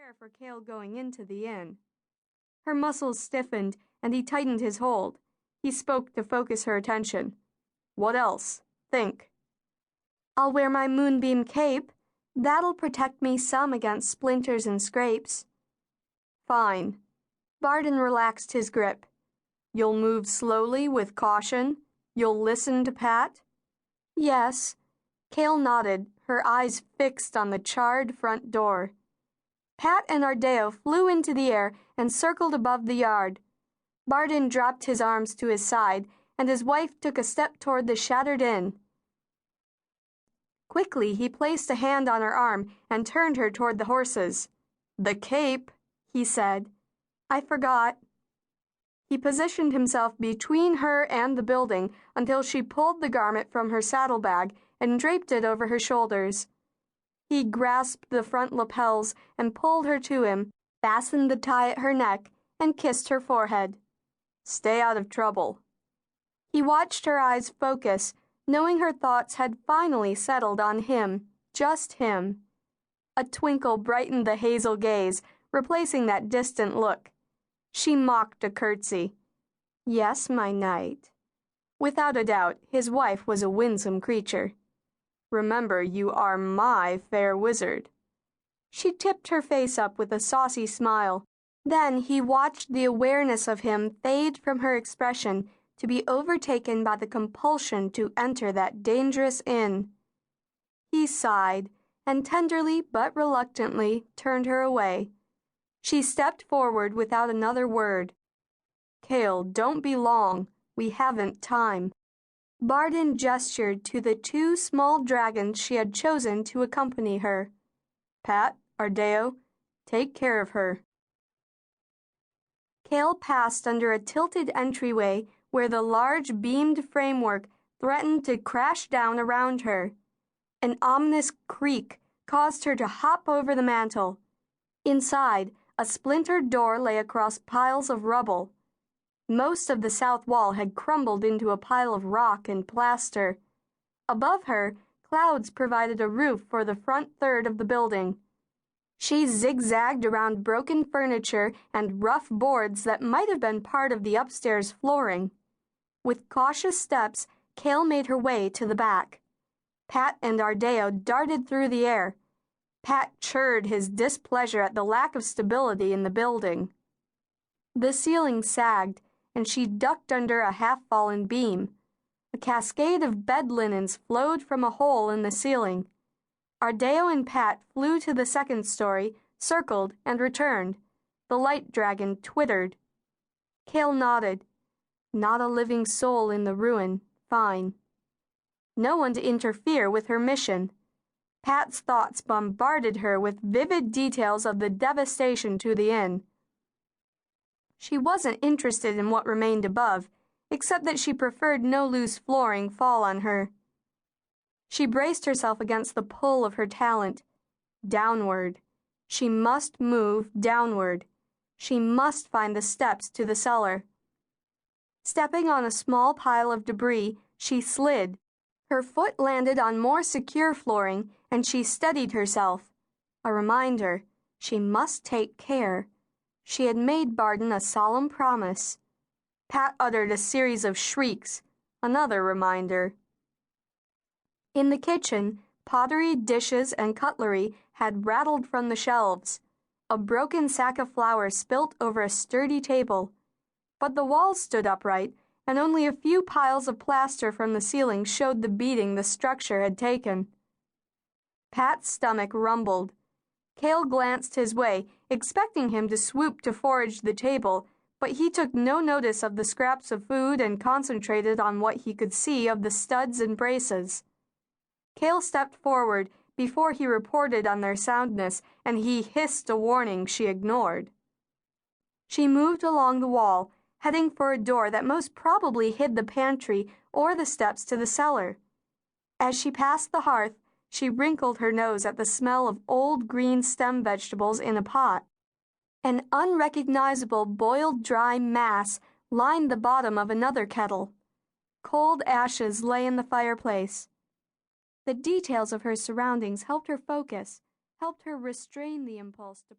prepare for Kale going into the inn. Her muscles stiffened, and he tightened his hold. He spoke to focus her attention. What else? Think. I'll wear my moonbeam cape. That'll protect me some against splinters and scrapes. Fine. Bardon relaxed his grip. You'll move slowly with caution? You'll listen to Pat? Yes. Kale nodded, her eyes fixed on the charred front door. Pat and Ardeo flew into the air and circled above the yard. Bardon dropped his arms to his side, and his wife took a step toward the shattered inn. Quickly, he placed a hand on her arm and turned her toward the horses. The cape, he said. I forgot. He positioned himself between her and the building until she pulled the garment from her saddlebag and draped it over her shoulders. He grasped the front lapels and pulled her to him, fastened the tie at her neck, and kissed her forehead. Stay out of trouble. He watched her eyes focus, knowing her thoughts had finally settled on him, just him. A twinkle brightened the hazel gaze, replacing that distant look. She mocked a curtsy. Yes, my knight. Without a doubt, his wife was a winsome creature. Remember, you are my fair wizard. She tipped her face up with a saucy smile. Then he watched the awareness of him fade from her expression to be overtaken by the compulsion to enter that dangerous inn. He sighed and tenderly but reluctantly turned her away. She stepped forward without another word. Kale, don't be long. We haven't time. Bardon gestured to the two small dragons she had chosen to accompany her. Pat, Ardeo, take care of her. Kale passed under a tilted entryway where the large beamed framework threatened to crash down around her. An ominous creak caused her to hop over the mantel. Inside, a splintered door lay across piles of rubble. Most of the south wall had crumbled into a pile of rock and plaster. Above her, clouds provided a roof for the front third of the building. She zigzagged around broken furniture and rough boards that might have been part of the upstairs flooring. With cautious steps, Kale made her way to the back. Pat and Ardeo darted through the air. Pat chirred his displeasure at the lack of stability in the building. The ceiling sagged, and she ducked under a half-fallen beam. A cascade of bed linens flowed from a hole in the ceiling. Ardeo and Pat flew to the second story, circled, and returned. The light dragon twittered. Kale nodded. Not a living soul in the ruin. Fine. No one to interfere with her mission. Pat's thoughts bombarded her with vivid details of the devastation to the inn. She wasn't interested in what remained above, except that she preferred no loose flooring fall on her. She braced herself against the pull of her talent. Downward. She must move downward. She must find the steps to the cellar. Stepping on a small pile of debris, she slid. Her foot landed on more secure flooring, and she steadied herself. A reminder. She must take care. She had made Bardon a solemn promise. Pat uttered a series of shrieks. Another reminder. In the kitchen, pottery, dishes, and cutlery had rattled from the shelves. A broken sack of flour spilt over a sturdy table. But the walls stood upright, and only a few piles of plaster from the ceiling showed the beating the structure had taken. Pat's stomach rumbled. Kale glanced his way, expecting him to swoop to forage the table, but he took no notice of the scraps of food and concentrated on what he could see of the studs and braces. Kale stepped forward before he reported on their soundness, and he hissed a warning she ignored. She moved along the wall, heading for a door that most probably hid the pantry or the steps to the cellar. As she passed the hearth, she wrinkled her nose at the smell of old green stem vegetables in a pot. An unrecognizable boiled dry mass lined the bottom of another kettle. Cold ashes lay in the fireplace. The details of her surroundings helped her focus, helped her restrain the impulse to